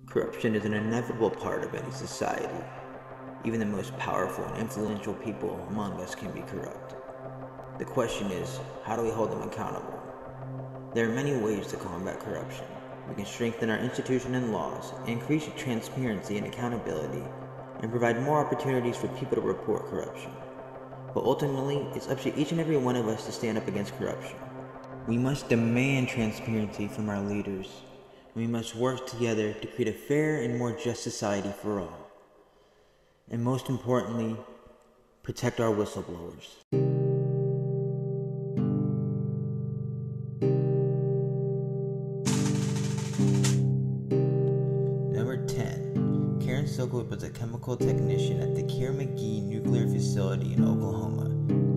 Corruption is an inevitable part of any society. Even the most powerful and influential people among us can be corrupt. The question is, how do we hold them accountable? There are many ways to combat corruption. We can strengthen our institutions and laws, increase transparency and accountability, and provide more opportunities for people to report corruption. But ultimately, it's up to each and every one of us to stand up against corruption. We must demand transparency from our leaders. We must work together to create a fair and more just society for all. And most importantly, protect our whistleblowers. Number 10. Karen SILKWOOD was a chemical technician at the McGee nuclear facility in Oklahoma.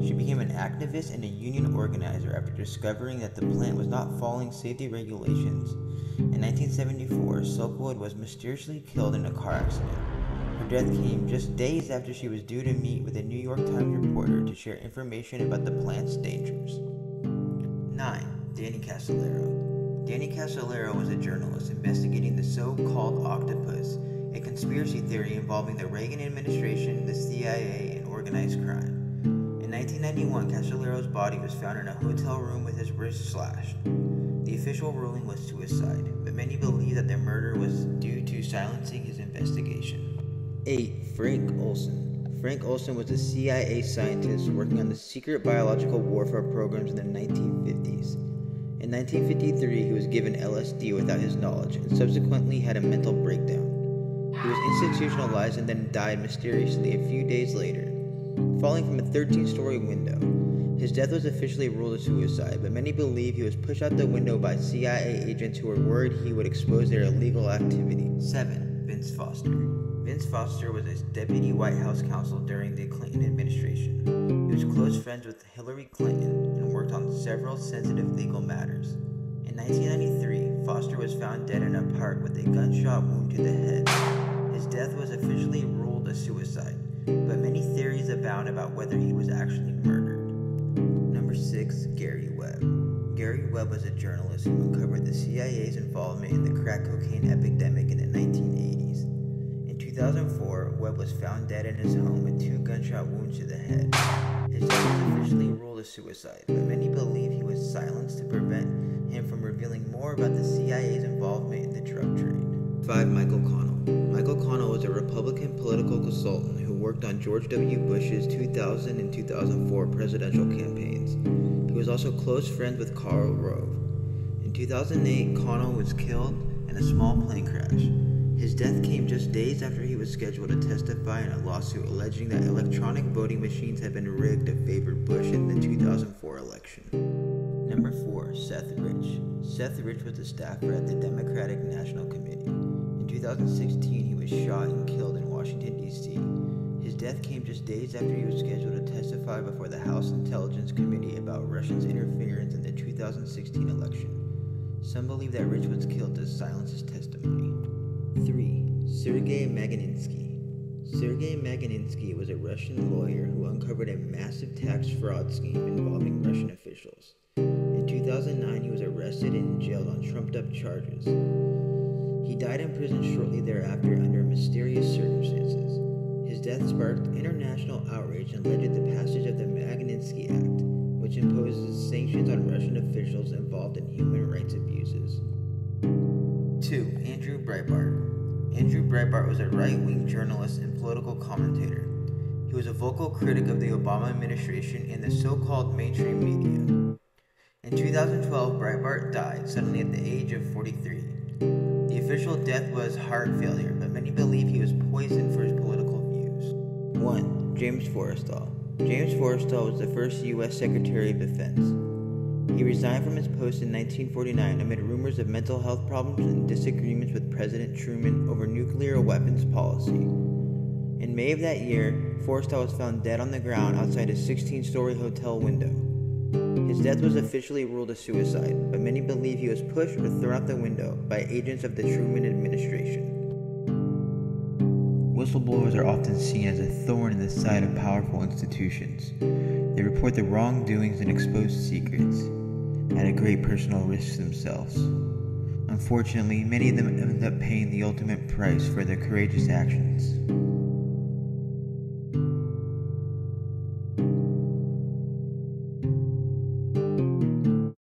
She became an activist and a union organizer after discovering that the plant was not following safety regulations. In 1974, SILKWOOD was mysteriously killed in a car accident. Her death came just days after she was due to meet with a New York Times reporter to share information about the plant's dangers. 9. Danny CASOLARO. Danny CASOLARO was a journalist investigating the so-called octopus, a conspiracy theory involving the Reagan administration, the CIA, and organized crime. In 1991, CASOLARO's body was found in a hotel room with his wrist slashed. The official ruling was suicide, but many believe that the murder was due to silencing his investigation. 8. Frank Olson. Frank Olson was a CIA scientist working on the secret biological warfare programs in the 1950s. In 1953, he was given LSD without his knowledge and subsequently had a mental breakdown. He was institutionalized and then died mysteriously a few days later, falling from a 13-story window. His death was officially ruled a suicide, but many believe he was pushed out the window by CIA agents who were worried he would expose their illegal activity. 7. Vince Foster. Vince Foster was a deputy White House counsel during the Clinton administration. He was close friends with Hillary Clinton and worked on several sensitive legal matters. In 1993, Foster was found dead in a park with a gunshot wound to the head. His death was officially ruled a suicide, but many theories abound about whether he was actually murdered. Number 6. Gary Webb. Gary Webb was a journalist who uncovered the CIA's involvement in the crack cocaine epidemic in the 1980s. In 2004, Webb was found dead in his home with 2 gunshot wounds to the head. His death was officially ruled a suicide, but many believe he was silenced to prevent him from revealing more about the CIA's involvement in the drug trade. 5. Michael Connell. Michael Connell was a Republican political consultant who worked on George W. Bush's 2000 and 2004 presidential campaigns. He was also close friends with Karl Rove. In 2008, Connell was killed in a small plane crash. His death came just days after he was scheduled to testify in a lawsuit alleging that electronic voting machines had been rigged to favor Bush in the 2004 election. Number 4. Seth Rich. Seth Rich was a staffer at the Democratic National Committee. In 2016, he was shot and killed in Washington, D.C. His death came just days after he was scheduled to testify before the House Intelligence Committee about Russia's interference in the 2016 election. Some believe that Rich was killed to silence his testimony. 3. SERGEI Magnitsky. SERGEI Magnitsky was a Russian lawyer who uncovered a massive tax fraud scheme involving Russian officials. In 2009, he was arrested and jailed on trumped-up charges. He died in prison shortly thereafter under mysterious circumstances. His death sparked international outrage and led to the passage of the Magnitsky Act, which imposes sanctions on Russian officials involved in human rights abuses. 2. Andrew Breitbart. Andrew Breitbart was a right-wing journalist and political commentator. He was a vocal critic of the Obama administration and the so-called mainstream media. In 2012, Breitbart died suddenly at the age of 43. The official death was heart failure, but many believe he was poisoned for his political views. 1. James Forrestal. James Forrestal was the first U.S. Secretary of Defense. He resigned from his post in 1949 amid rumors of mental health problems and disagreements with President Truman over nuclear weapons policy. In May of that year, Forrestal was found dead on the ground outside his 16-story hotel window. His death was officially ruled a suicide, but many believe he was pushed or thrown out the window by agents of the Truman administration. Whistleblowers are often seen as a thorn in the side of powerful institutions. They report the wrongdoings and expose secrets, at a great personal risk to themselves. Unfortunately, many of them end up paying the ultimate price for their courageous actions.